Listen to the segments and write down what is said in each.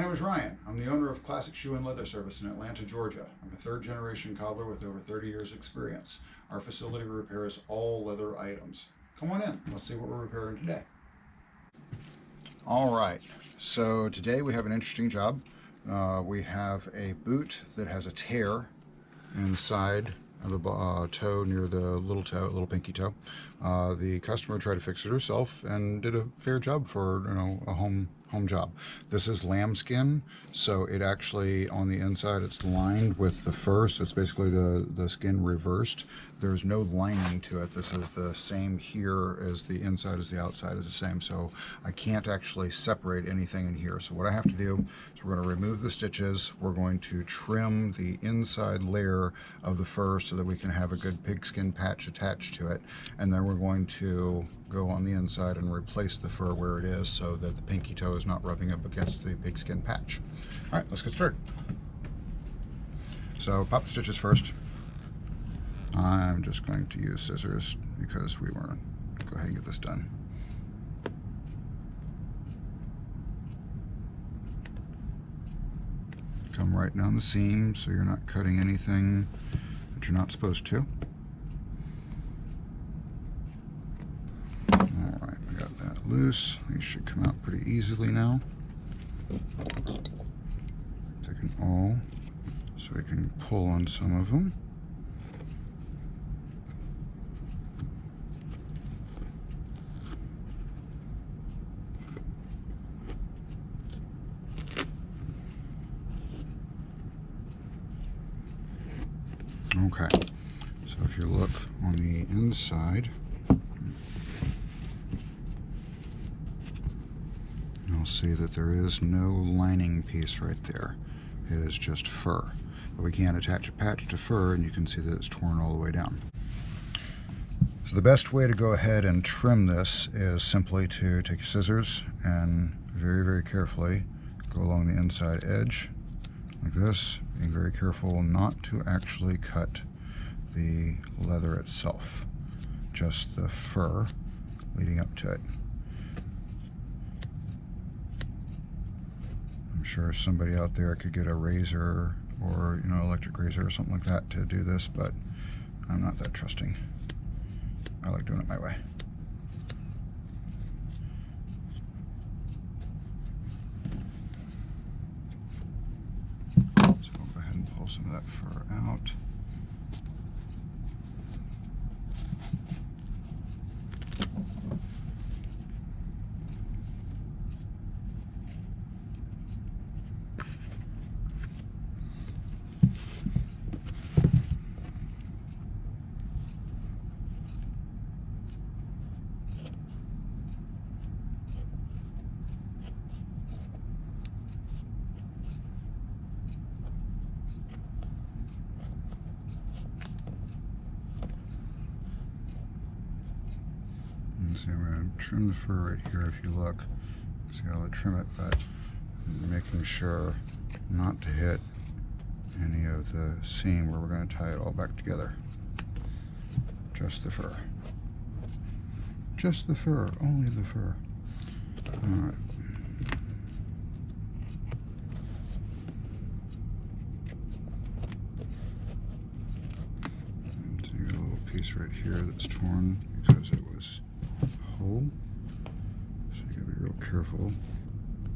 name is Ryan. I'm the owner of Classic Shoe and Leather Service in Atlanta, Georgia. I'm a third-generation cobbler with over 30 years experience. Our facility repairs all leather items. Come on in. Let's see what we're repairing today. All right, so today we have an interesting job. We have a boot that has a tear inside of the toe near the little pinky toe. The customer tried to fix it herself and did a fair job for a home job. This is lambskin, so it actually on the inside it's lined with the fur, so it's basically the skin reversed. There's no lining to it. This is the same here as the inside as the outside is the same, so I can't actually separate anything in here. So what I have to do is we're going to remove the stitches. We're going to trim the inside layer of the fur so that we can have a good pigskin patch attached to it, and then we're going to go on the inside and replace the fur where it is so that the pinky toe is not rubbing up against the pigskin patch. All right, let's get started. So pop the stitches first. I'm just going to use scissors because we want to go ahead and get this done. Come right down the seam so you're not cutting anything that you're not supposed to. Alright, we got that loose. These should come out pretty easily now. Take an awl so we can pull on some of them. Okay, so if you look on the inside, you'll see that there is no lining piece right there. It is just fur. But we can attach a patch to fur, and you can see that it's torn all the way down. So the best way to go ahead and trim this is simply to take your scissors and very, very carefully go along the inside edge like this. Being very careful not to actually cut the leather itself, just the fur leading up to it. I'm sure somebody out there could get a razor or electric razor or something like that to do this, but I'm not that trusting. I like doing it my way. Some of that fur out. See, I'm going to trim the fur right here if you look. See how I trim it, but I'm making sure not to hit any of the seam where we're going to tie it all back together. Just the fur. Just the fur, only the fur. Alright. See a little piece right here that's torn because it was hole, so you gotta be real careful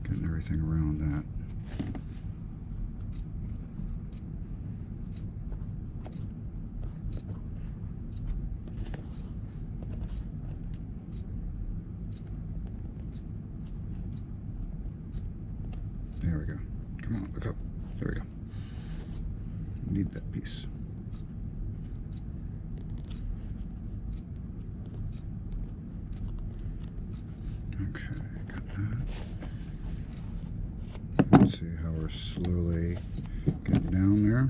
getting everything around that. There we go. Come on, look up. There we go. Need that piece. Okay, got that. Let's see how we're slowly getting down there.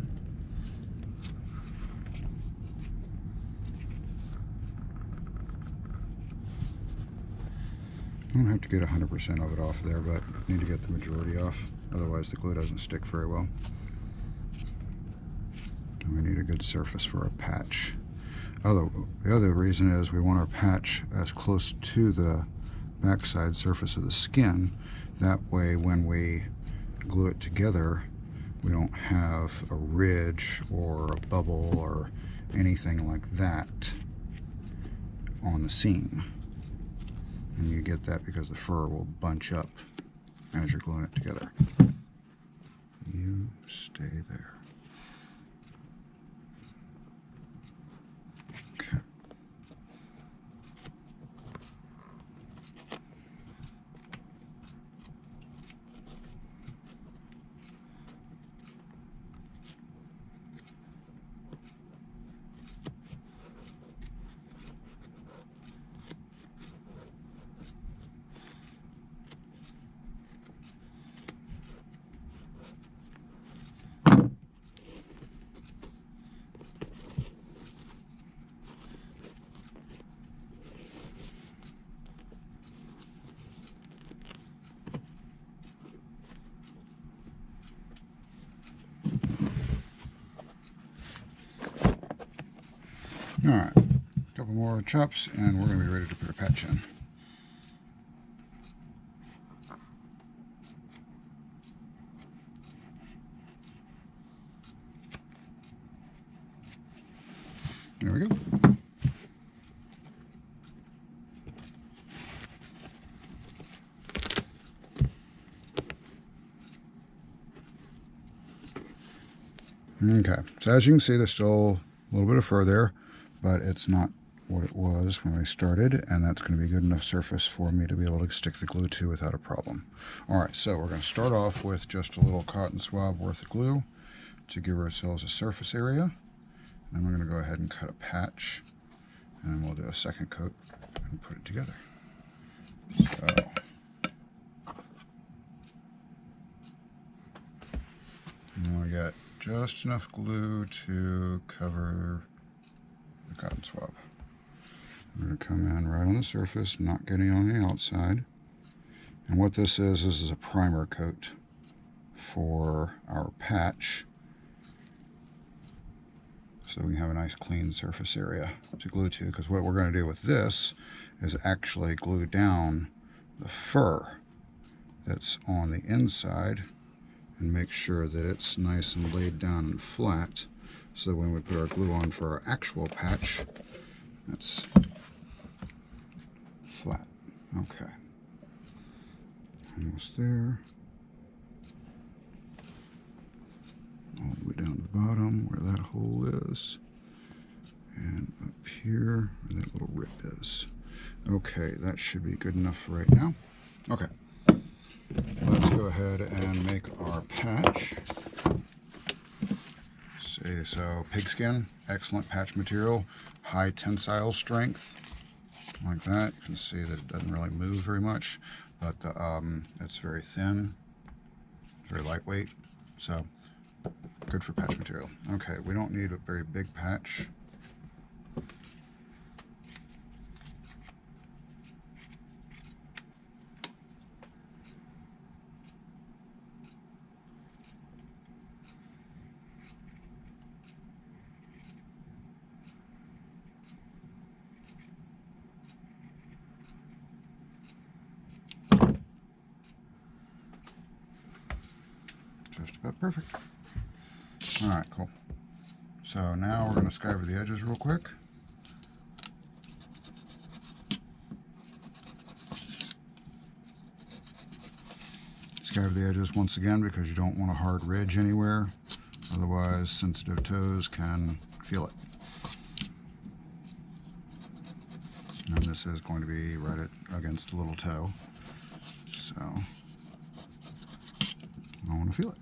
I don't have to get 100% of it off there, but I need to get the majority off. Otherwise the glue doesn't stick very well. And we need a good surface for our patch. The other reason is we want our patch as close to the backside surface of the skin. That way when we glue it together, we don't have a ridge or a bubble or anything like that on the seam. And you get that because the fur will bunch up as you're gluing it together. You stay there. Okay. Alright, a couple more chops and we're going to be ready to put a patch in. There we go. Okay, so as you can see, there's still a little bit of fur there, but it's not what it was when we started, and that's going to be a good enough surface for me to be able to stick the glue to without a problem. Alright, so we're going to start off with just a little cotton swab worth of glue to give ourselves a surface area. And then we're going to go ahead and cut a patch, and then we'll do a second coat and put it together. So, and we got just enough glue to cover the cotton swab. I'm going to come in right on the surface, not getting on the outside. And what this is a primer coat for our patch, so we have a nice clean surface area to glue to, because what we're going to do with this is actually glue down the fur that's on the inside and make sure that it's nice and laid down and flat, so when we put our glue on for our actual patch, it's flat. Okay. Almost there. All the way down to the bottom where that hole is. And up here where that little rip is. Okay, that should be good enough for right now. Okay. Let's go ahead and make our patch. See, so pigskin, excellent patch material, high tensile strength, like that. You can see that it doesn't really move very much, but it's very thin, very lightweight, so good for patch material. Okay, we don't need a very big patch. Just about perfect. Alright, cool. So now we're going to skyver the edges real quick. Skyver the edges once again because you don't want a hard ridge anywhere. Otherwise, sensitive toes can feel it. And this is going to be right against the little toe. So, I want to feel it.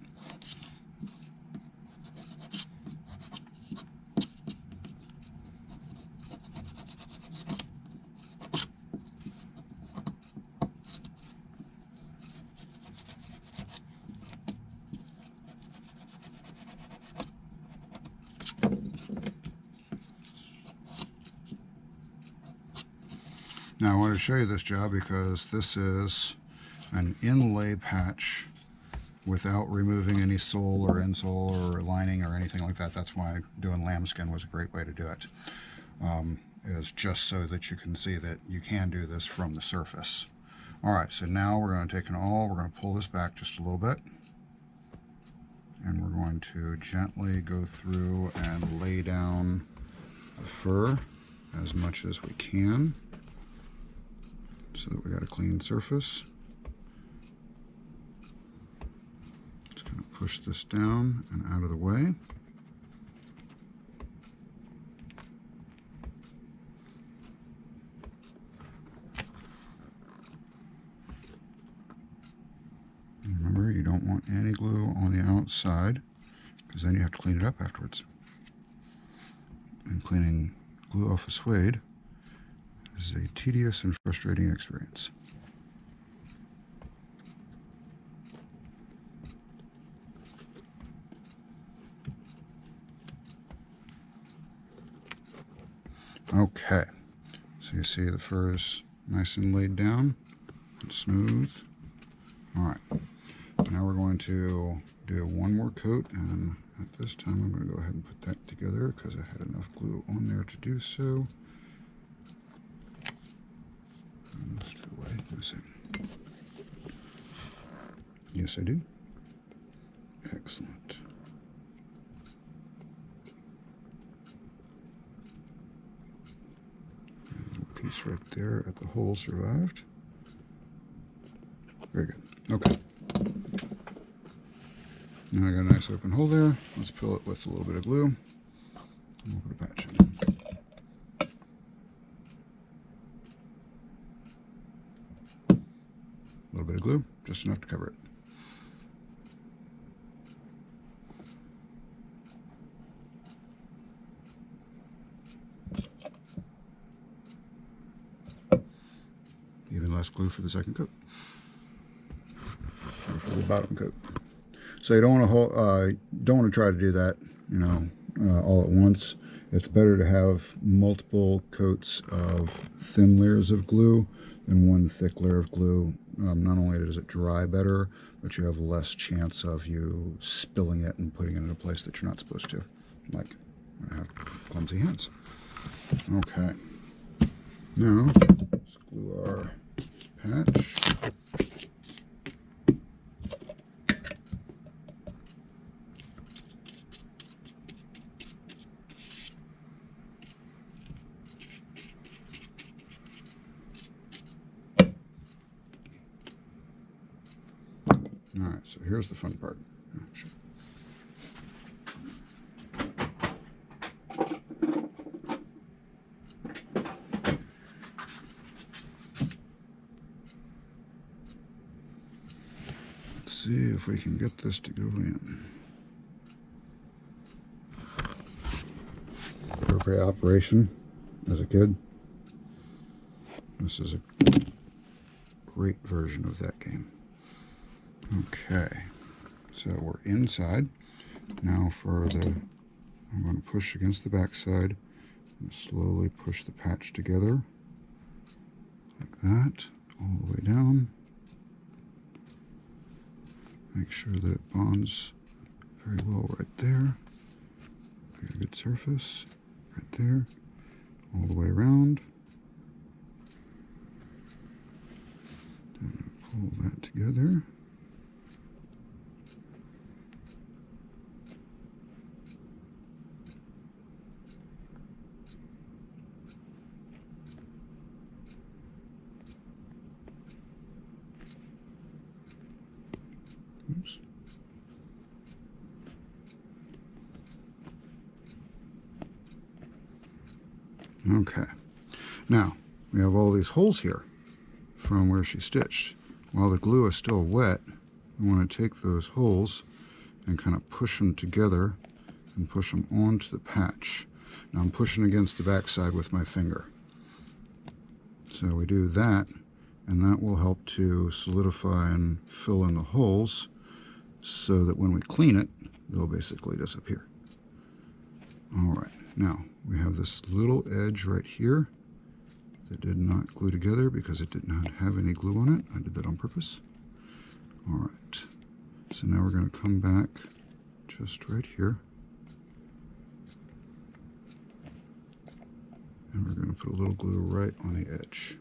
Now I wanted to show you this job because this is an inlay patch without removing any sole or insole or lining or anything like that. That's why doing lambskin was a great way to do it. Is just so that you can see that you can do this from the surface. Alright, so now we're going to take an awl, we're going to pull this back just a little bit. and we're going to gently go through and lay down the fur as much as we can so that we got a clean surface. Just going to push this down and out of the way. Remember, you don't want any glue on the outside because then you have to clean it up afterwards. And cleaning glue off a suede is a tedious and frustrating experience. Okay, so you see the fur is nice and laid down and smooth. All right. Now we're going to do one more coat, and at this time I'm going to go ahead and put that together because I had enough glue on there to do so. Let me see. Yes, I do. Excellent. A piece right there at the hole survived. Very good. Okay. Now I got a nice open hole there. Let's fill it with a little bit of glue. And we'll put a patch in. A little bit of glue, just enough to cover it. Even less glue for the second coat. Or for the bottom coat. So you don't want to try to do that, you know, all at once. It's better to have multiple coats of thin layers of glue than one thick layer of glue. Not only does it dry better, but you have less chance of you spilling it and putting it in a place that you're not supposed to. Like, I have clumsy hands. Okay. Now, let's glue our patch. Alright, so here's the fun part. Let's see if we can get this to go in. Appropriate operation as a kid. This is a great version of that game. Okay, so we're inside. Now for the, I'm going to push against the back side and slowly push the patch together like that, all the way down. Make sure that it bonds very well right there. Get a good surface right there, all the way around. And pull that together. Oops. Okay, now we have all these holes here from where she stitched. While the glue is still wet, we want to take those holes and kind of push them together and push them onto the patch. Now I'm pushing against the back side with my finger. So we do that, and that will help to solidify and fill in the holes so that when we clean it, they'll basically disappear. All right, now we have this little edge right here that did not glue together because it did not have any glue on it. I did that on purpose. All right, so now we're going to come back just right here. And we're going to put a little glue right on the edge.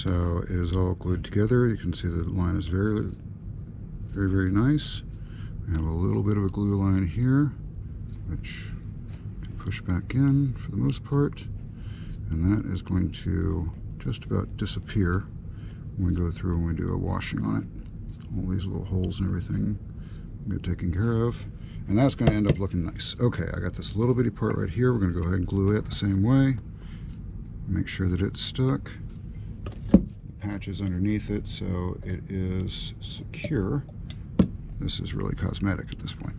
So it is all glued together. You can see the line is very, very, very nice. We have a little bit of a glue line here, which can push back in for the most part. And that is going to just about disappear when we go through and we do a washing on it. All these little holes and everything get taken care of. And that's going to end up looking nice. Okay, I got this little bitty part right here. We're going to go ahead and glue it the same way. Make sure that it's stuck. The patch is underneath it, so it is secure. This is really cosmetic at this point.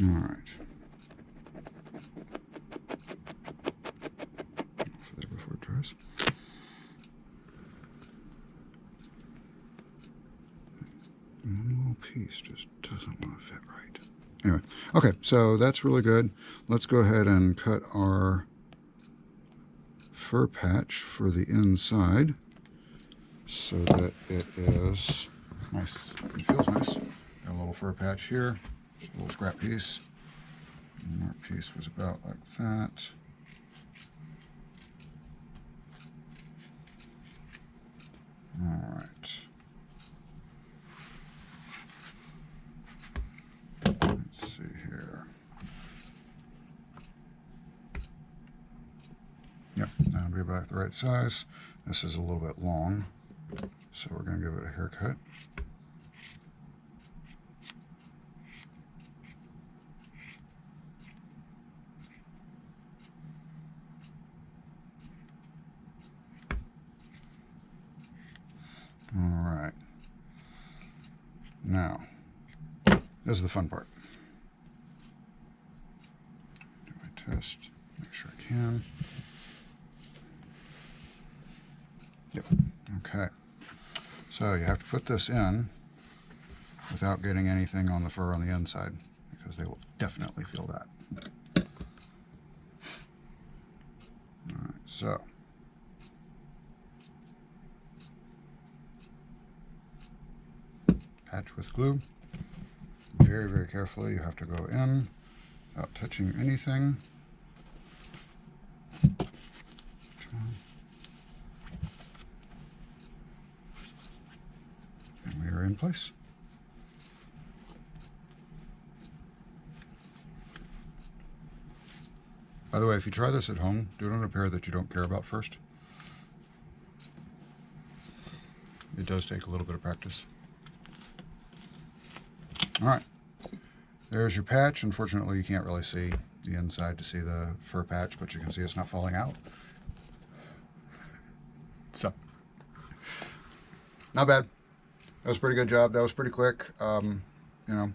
All right. For that before it dries. One little piece just doesn't want to fit right. Anyway, okay, so that's really good. Let's go ahead and cut our fur patch for the inside so that it is nice. It feels nice. Got a little fur patch here. Just a little scrap piece. And our piece was about like that. All right. Let's see here. Yep, that'll be about the right size. This is a little bit long, so we're going to give it a haircut. All right. Now, this is the fun part. Do my test, make sure I can. Yep, okay. So you have to put this in without getting anything on the fur on the inside, because they will definitely feel that. All right, so. Patch with glue. Very, very carefully. You have to go in without touching anything. Come on. And we are in place. By the way, if you try this at home, do it on a pair that you don't care about first. It does take a little bit of practice. All right, there's your patch. Unfortunately, you can't really see the inside to see the fur patch, but you can see it's not falling out. So, not bad. That was a pretty good job. That was pretty quick. You know,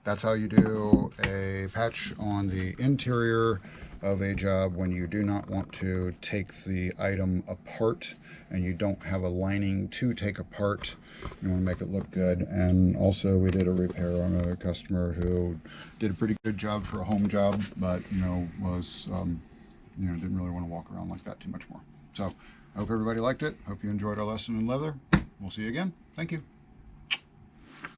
that's how you do a patch on the interior of a job when you do not want to take the item apart and you don't have a lining to take apart. You want to make it look good. And also we did a repair on a customer who did a pretty good job for a home job, but was didn't really want to walk around like that too much more. So I hope everybody liked it. Hope you enjoyed our lesson in leather. We'll see you again. Thank you.